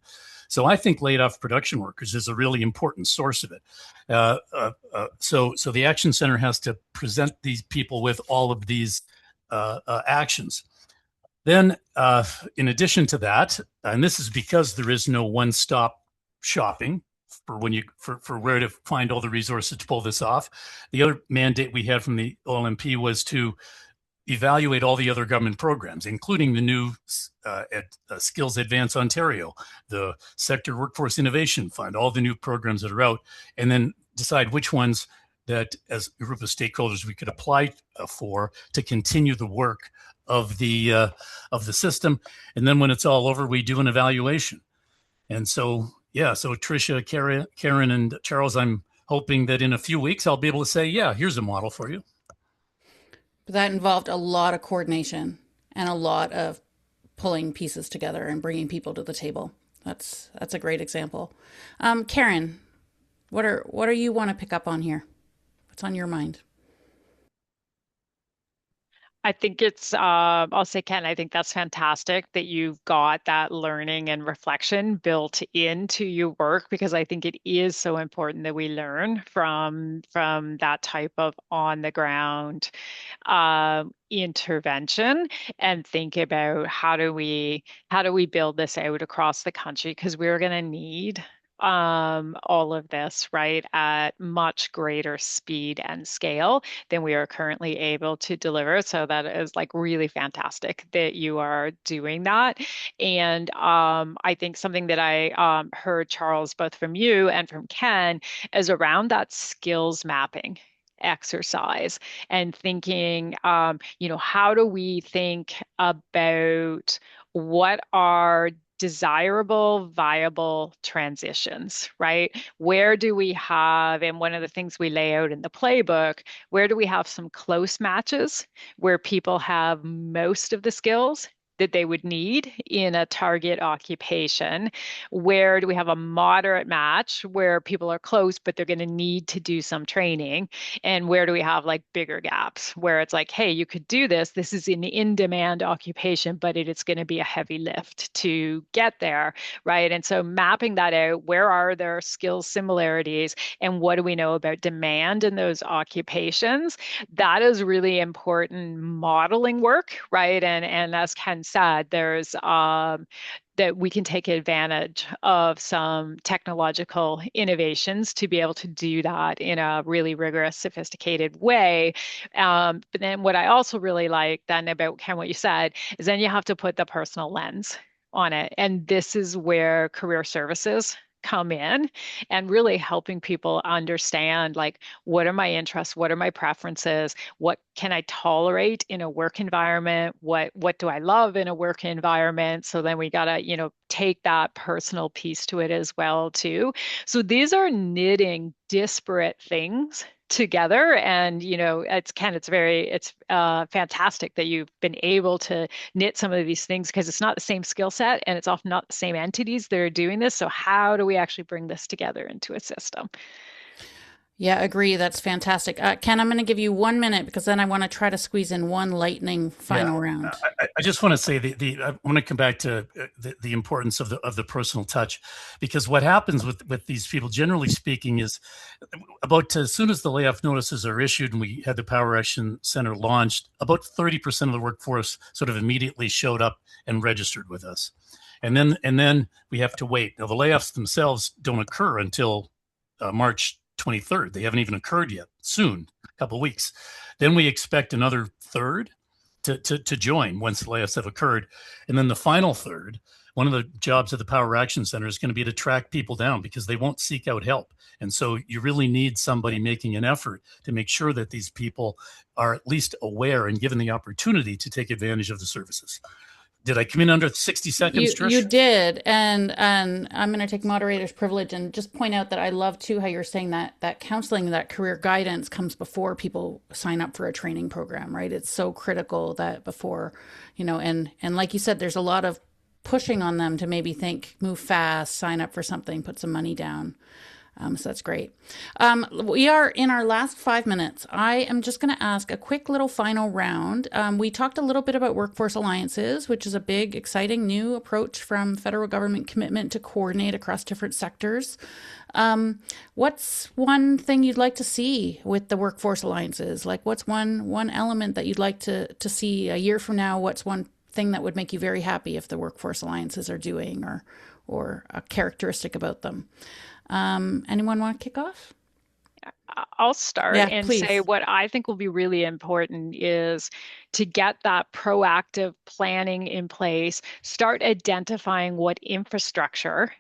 So I think laid off production workers is a really important source of it. So the Action Center has to present these people with all of these actions. Then, in addition to that, and this is because there is no one-stop shopping for where to find all the resources to pull this off. The other mandate we had from the OLMP was to evaluate all the other government programs, including the new Skills Advance Ontario, the Sector Workforce Innovation Fund, all the new programs that are out, and then decide which ones that as a group of stakeholders we could apply for to continue the work of the system. And then when it's all over, we do an evaluation. And so Tricia, Karen, and Charles, I'm hoping that in a few weeks I'll be able to say, yeah, here's a model for you. But that involved a lot of coordination and a lot of pulling pieces together and bringing people to the table. That's a great example. Karen, what are you want to pick up on here? What's on your mind? I think I'll say, Ken, I think that's fantastic that you've got that learning and reflection built into your work, because I think it is so important that we learn from that type of on the ground intervention and think about how do we build this out across the country, because we're going to need all of this, right, at much greater speed and scale than we are currently able to deliver. So that is like really fantastic that you are doing that. And I think something that I heard, Charles, both from you and from Ken, is around that skills mapping exercise and thinking, how do we think about what are desirable, viable transitions, right? Where do we have, and one of the things we lay out in the playbook, where do we have some close matches where people have most of the skills that they would need in a target occupation? Where do we have a moderate match where people are close, but they're going to need to do some training? And where do we have like bigger gaps where it's like, hey, you could do this. This is an in-demand occupation, but it's going to be a heavy lift to get there, right? And so mapping that out, where are there skills similarities and what do we know about demand in those occupations? That is really important modeling work, right? And as Ken said, there's that we can take advantage of some technological innovations to be able to do that in a really rigorous, sophisticated way. But then what I also really like then about Ken, what you said, is then you have to put the personal lens on it. And this is where career services come in and really helping people understand, like, what are my interests, what are my preferences, what can I tolerate in a work environment, what do I love in a work environment. So then we gotta take that personal piece to it as well too. So these are knitting disparate things together, and it's fantastic that you've been able to knit some of these things, because it's not the same skill set and it's often not the same entities that are doing this. So how do we actually bring this together into a system? Yeah, agree. That's fantastic. Ken, I'm going to give you 1 minute because then I want to try to squeeze in one lightning Yeah, final round. I just want to say I want to come back to the importance of the personal touch, because what happens with these people, generally speaking, is about as soon as the layoff notices are issued and we had the Power Action Center launched, about 30% of the workforce sort of immediately showed up and registered with us, and then we have to wait. Now the layoffs themselves don't occur until March 23rd. They haven't even occurred yet. Soon, a couple of weeks. Then we expect another third to join once the layoffs have occurred. And then the final third, one of the jobs of the Power Action Center is going to be to track people down because they won't seek out help. And so you really need somebody making an effort to make sure that these people are at least aware and given the opportunity to take advantage of the services. Did I come in under 60 seconds, Trish? You did, and I'm going to take moderator's privilege and just point out that I love too how you're saying that counseling, that career guidance comes before people sign up for a training program, right? It's so critical that before, and like you said, there's a lot of pushing on them to maybe think, move fast, sign up for something, put some money down. So that's great. We are in our last 5 minutes. I am just going to ask a quick little final round. We talked a little bit about workforce alliances, which is a big, exciting new approach from federal government commitment to coordinate across different sectors. What's one thing you'd like to see with the workforce alliances? Like, what's one element that you'd like to see a year from now? What's one thing that would make you very happy if the workforce alliances are doing, or a characteristic about them? Anyone want to kick off? I'll start and please. say what I think will be really important is to get that proactive planning in place, start identifying what infrastructure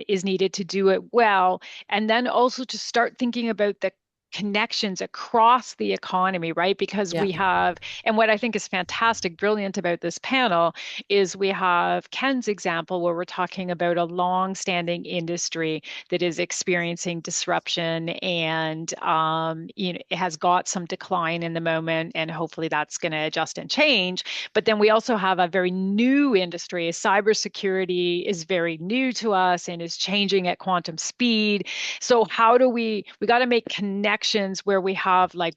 is needed to do it well, and then also to start thinking about the connections across the economy, right? Because we have, and what I think is fantastic, brilliant about this panel is we have Ken's example where we're talking about a long-standing industry that is experiencing disruption and it has got some decline in the moment, and hopefully that's going to adjust and change. But then we also have a very new industry. Cybersecurity is very new to us and is changing at quantum speed. So how do we got to make connections where we have like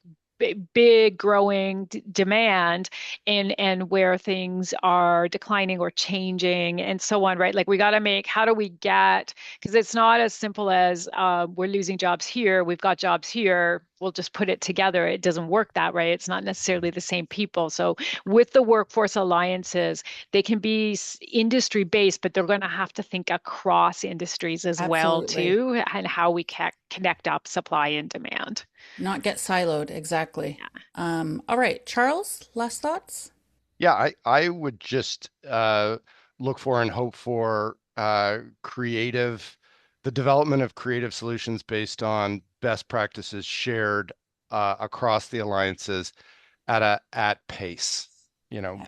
big growing demand and where things are declining or changing and so on, right? Like we got to make, how do we get, because it's not as simple as we're losing jobs here, we've got jobs here, we'll just put it together. It doesn't work that way. It's not necessarily the same people. So with the workforce alliances, they can be industry based, but they're going to have to think across industries as well too, and how we connect up supply and demand. Not get siloed, exactly. Yeah. All right, Charles, last thoughts? Yeah, I would just look for and hope for the development of creative solutions based on best practices shared across the alliances at pace,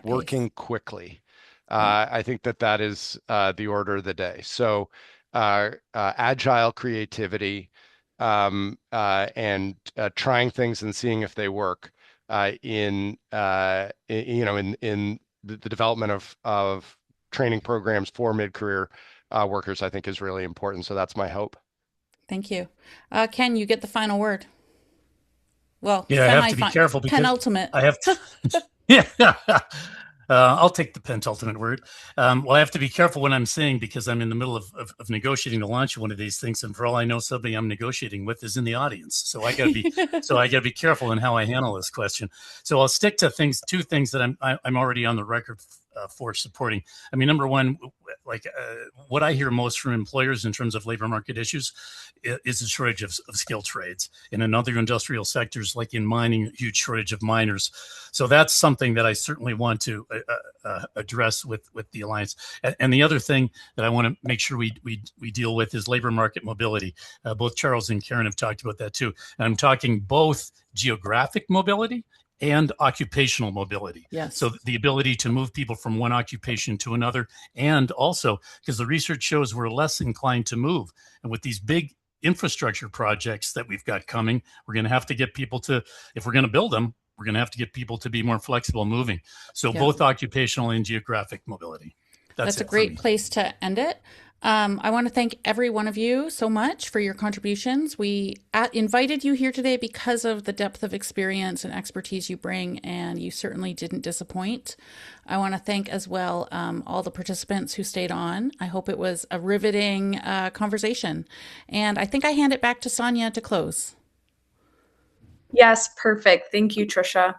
working quickly. I think that is the order of the day. So agile creativity, and trying things and seeing if they work in the development of training programs for mid-career workers, I think is really important. So that's my hope. Thank you. Ken, you get the final word. Well, yeah, I have to be careful because penultimate. I have to. Yeah. I'll take the penultimate word. Well, I have to be careful when I'm saying, because I'm in the middle of negotiating the launch of one of these things, and for all I know, somebody I'm negotiating with is in the audience. So I got to be careful in how I handle this question. So I'll stick to two things that I'm already on the record for supporting. I mean, number one, what I hear most from employers in terms of labor market issues is a shortage of skilled trades. And in other industrial sectors, like in mining, huge shortage of miners. So that's something that I certainly want to address with the Alliance. And the other thing that I want to make sure we deal with is labor market mobility. Both Charles and Karen have talked about that too. And I'm talking both geographic mobility and occupational mobility. Yes. So the ability to move people from one occupation to another, and also because the research shows we're less inclined to move. And with these big infrastructure projects that we've got coming, we're going to have to get people to, if we're going to build them, we're going to have to get people to be more flexible moving. So both occupational and geographic mobility. That's a great place to end it. I want to thank every one of you so much for your contributions. We invited you here today because of the depth of experience and expertise you bring, and you certainly didn't disappoint. I want to thank as well all the participants who stayed on. I hope it was a riveting conversation. And I think I hand it back to Sonia to close. Yes, perfect. Thank you, Trisha.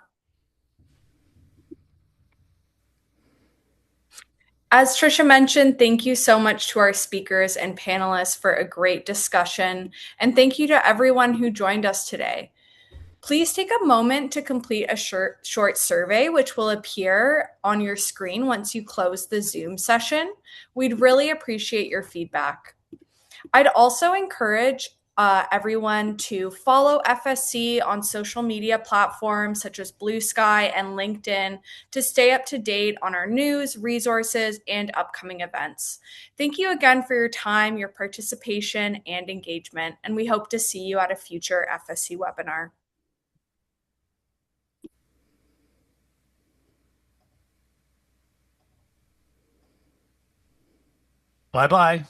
As Trisha mentioned, thank you so much to our speakers and panelists for a great discussion, and thank you to everyone who joined us today. Please take a moment to complete a short survey, which will appear on your screen once you close the Zoom session. We'd really appreciate your feedback. I'd also encourage everyone to follow FSC on social media platforms such as Blue Sky and LinkedIn to stay up to date on our news, resources, and upcoming events. Thank you again for your time, your participation, and engagement, and we hope to see you at a future FSC webinar. Bye-bye.